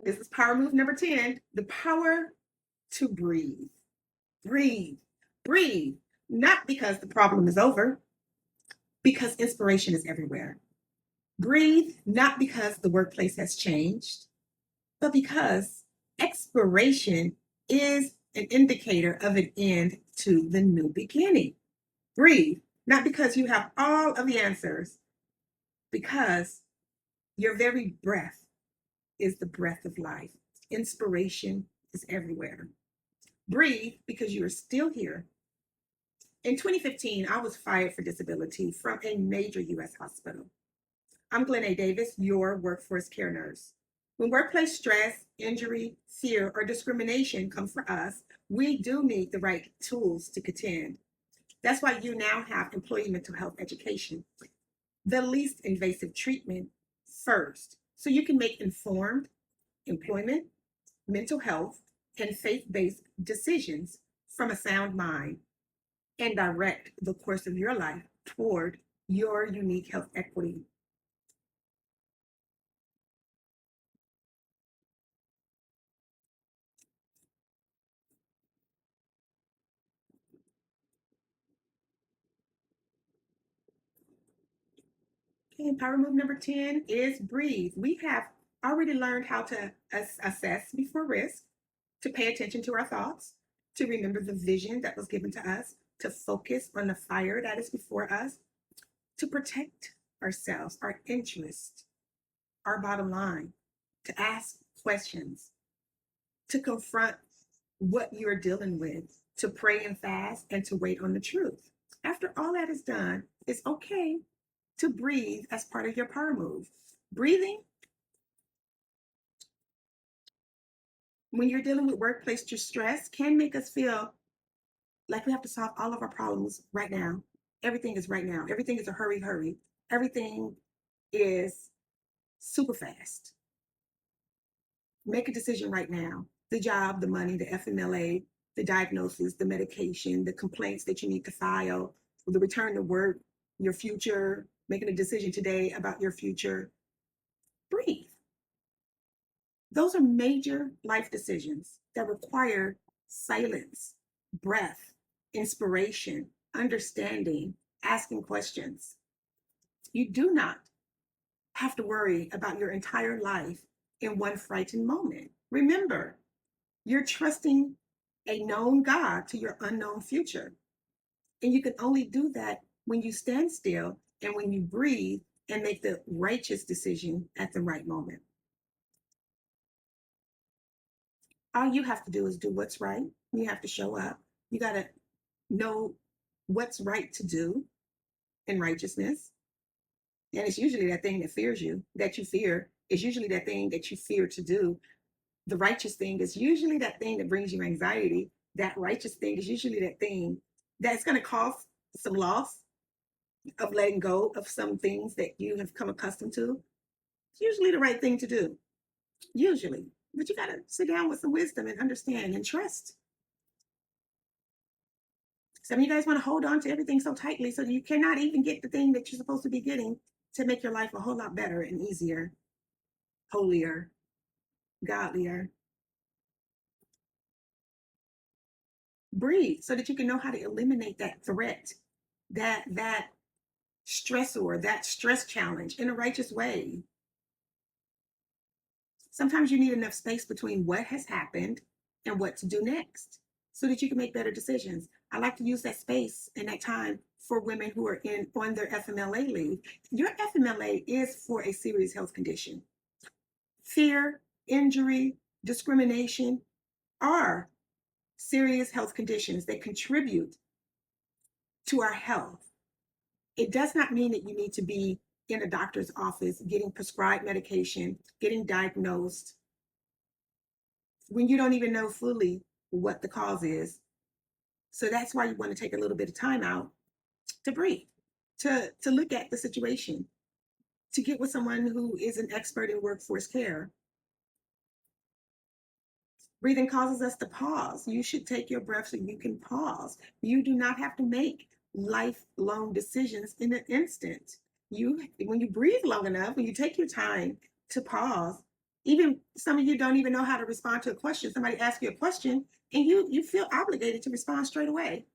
This is power move number 10, the power to breathe. Breathe, breathe. Not because the problem is over, because inspiration is everywhere. Breathe, not because the workplace has changed, but because expiration is an indicator of an end to the new beginning. Breathe, not because you have all of the answers, because your very breath is the breath of life. Inspiration is everywhere. Breathe because you are still here. In 2015, I was fired for disability from a major US hospital. I'm Glenn Davis, your workforce care nurse. When workplace stress, injury, fear, or discrimination come for us, we do need the right tools to contend. That's why you now have employee mental health education, the least invasive treatment first, so you can make informed employment, mental health, and faith-based decisions from a sound mind and direct the course of your life toward your unique health equity. Okay, power move number 10 is breathe. We have already learned how to assess before risk, to pay attention to our thoughts, to remember the vision that was given to us, to focus on the fire that is before us, to protect ourselves, our interest, our bottom line, to ask questions, to confront what you're dealing with, to pray and fast, and to wait on the truth. After all that is done, it's okay to breathe as part of your power move. Breathing, when you're dealing with workplace stress, can make us feel like we have to solve all of our problems right now. Everything is right now. Everything is a hurry, hurry. Everything is super fast. Make a decision right now. The job, the money, the FMLA, the diagnosis, the medication, the complaints that you need to file, the return to work, your future, making a decision today about your future. Breathe. Those are major life decisions that require silence, breath, inspiration, understanding, asking questions. You do not have to worry about your entire life in one frightened moment. Remember, you're trusting a known God to your unknown future. And you can only do that when you stand still and when you breathe and make the righteous decision at the right moment. All you have to do is do what's right. You have to show up. You got to know what's right to do in righteousness. And it's usually that thing that fears you, that you fear. It's usually that thing that you fear to do. The righteous thing is usually that thing that brings you anxiety. That righteous thing is usually that thing that's going to cause some loss of letting go of some things that you have come accustomed to. It's usually the right thing to do. Usually. But you got to sit down with some wisdom and understand and trust. Some of you guys want to hold on to everything so tightly so you cannot even get the thing that you're supposed to be getting to make your life a whole lot better and easier, holier, godlier. Breathe so that you can know how to eliminate that threat, that stressor, that stress challenge in a righteous way. Sometimes you need enough space between what has happened and what to do next so that you can make better decisions. I like to use that space and that time for women who are in on their FMLA leave. Your FMLA is for a serious health condition. Fear, injury, discrimination are serious health conditions that contribute to our health. It does not mean that you need to be in a doctor's office getting prescribed medication, getting diagnosed when you don't even know fully what the cause is. So that's why you want to take a little bit of time out to breathe, to look at the situation, to get with someone who is an expert in workforce care. Breathing causes us to pause. You should take your breath so you can pause. You do not have to make lifelong decisions in an instant. When you breathe long enough, when you take your time to pause, Even some of you don't even know how to respond to a question. Somebody asks you a question and you feel obligated to respond straight away.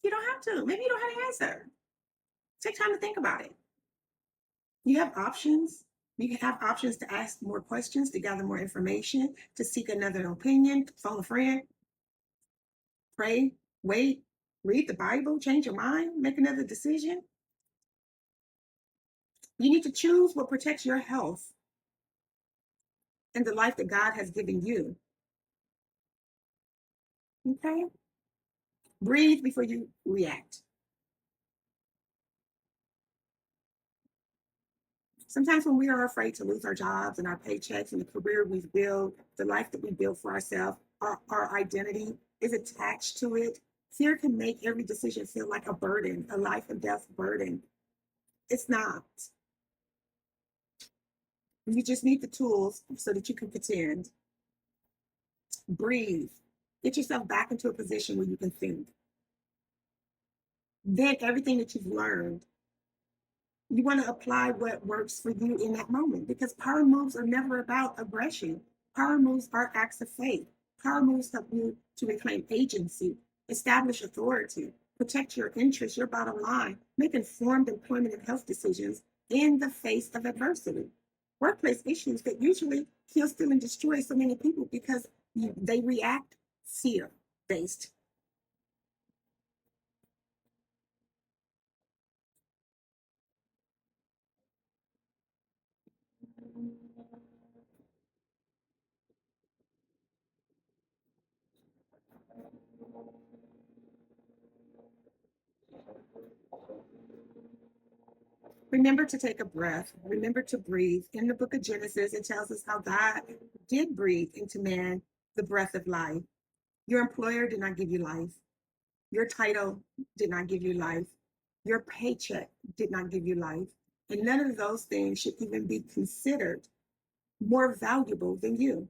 You don't have to. Maybe you don't have an answer. Take time to think about it. You have options. You can have options to ask more questions, to gather more information, to seek another opinion, phone a friend, pray, wait, read the Bible, change your mind, make another decision. You need to choose what protects your health and the life that God has given you. Okay? Breathe before you react. Sometimes when we are afraid to lose our jobs and our paychecks and the career we've built, the life that we build for ourselves, our identity is attached to it. Fear can make every decision feel like a burden, a life and death burden. It's not. You just need the tools so that you can pretend. Breathe. Get yourself back into a position where you can think. Then everything that you've learned, you want to apply what works for you in that moment, because power moves are never about aggression. Power moves are acts of faith. Power moves help you to reclaim agency, establish authority, protect your interests, your bottom line, make informed employment and health decisions in the face of adversity. Workplace issues that usually kill, steal, and destroy so many people because they react fear based. Remember to take a breath. Remember to breathe. In the book of Genesis, it tells us how God did breathe into man the breath of life. Your employer did not give you life. Your title did not give you life. Your paycheck did not give you life. And none of those things should even be considered more valuable than you,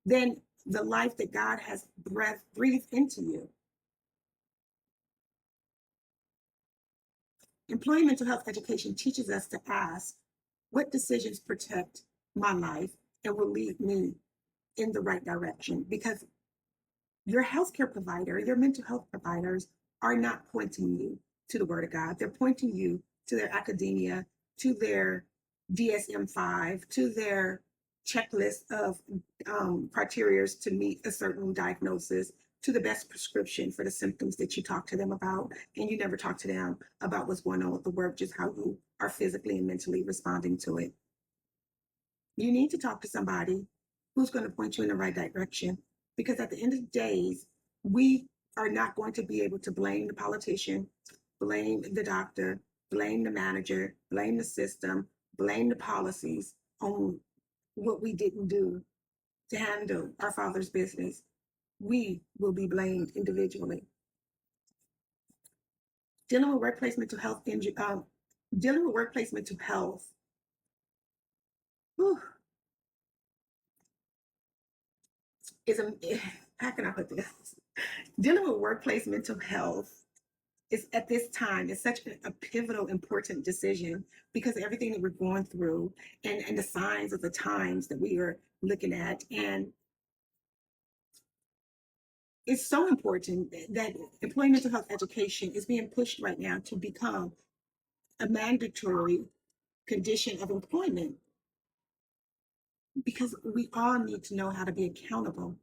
than the life that God has breathed into you. Employee mental health education teaches us to ask, what decisions protect my life and will lead me in the right direction? Because your healthcare provider, your mental health providers are not pointing you to the Word of God. They're pointing you to their academia, to their DSM-5, to their checklist of criteria to meet a certain diagnosis, to the best prescription for the symptoms that you talk to them about. And you never talk to them about what's going on with the work, just how you are physically and mentally responding to it. You need to talk to somebody who's going to point you in the right direction, because at the end of the days, we are not going to be able to blame the politician, blame the doctor, blame the manager, blame the system, blame the policies on what we didn't do to handle our Father's business. We will be blamed individually. Dealing with workplace mental health dealing with workplace mental health. Whew, is a how can I put this? Dealing with workplace mental health is, at this time, is such a pivotal, important decision, because everything that we're going through, and the signs of the times that we are looking at. And it's so important that employee mental health education is being pushed right now to become a mandatory condition of employment, because we all need to know how to be accountable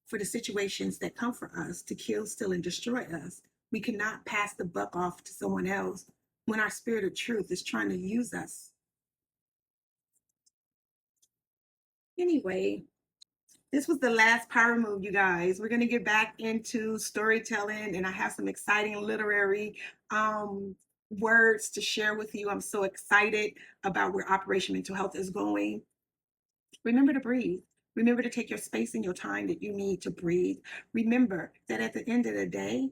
for the situations that come for us to kill, steal, and destroy us. We cannot pass the buck off to someone else when our spirit of truth is trying to use us. Anyway, this was the last power move, you guys. We're going to get back into storytelling, and I have some exciting literary words to share with you. I'm so excited about where Operation Mental Health is going. Remember to breathe. Remember to take your space and your time that you need to breathe. Remember that at the end of the day,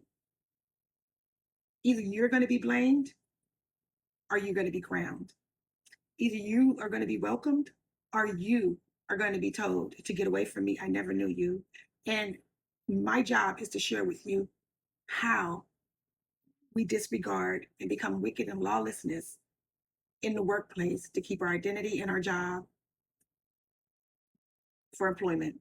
either you're going to be blamed or you're going to be crowned. Either you are going to be welcomed or you are going to be told to get away from me. I never knew you. And my job is to share with you how we disregard and become wicked and lawlessness in the workplace to keep our identity and our job. for employment.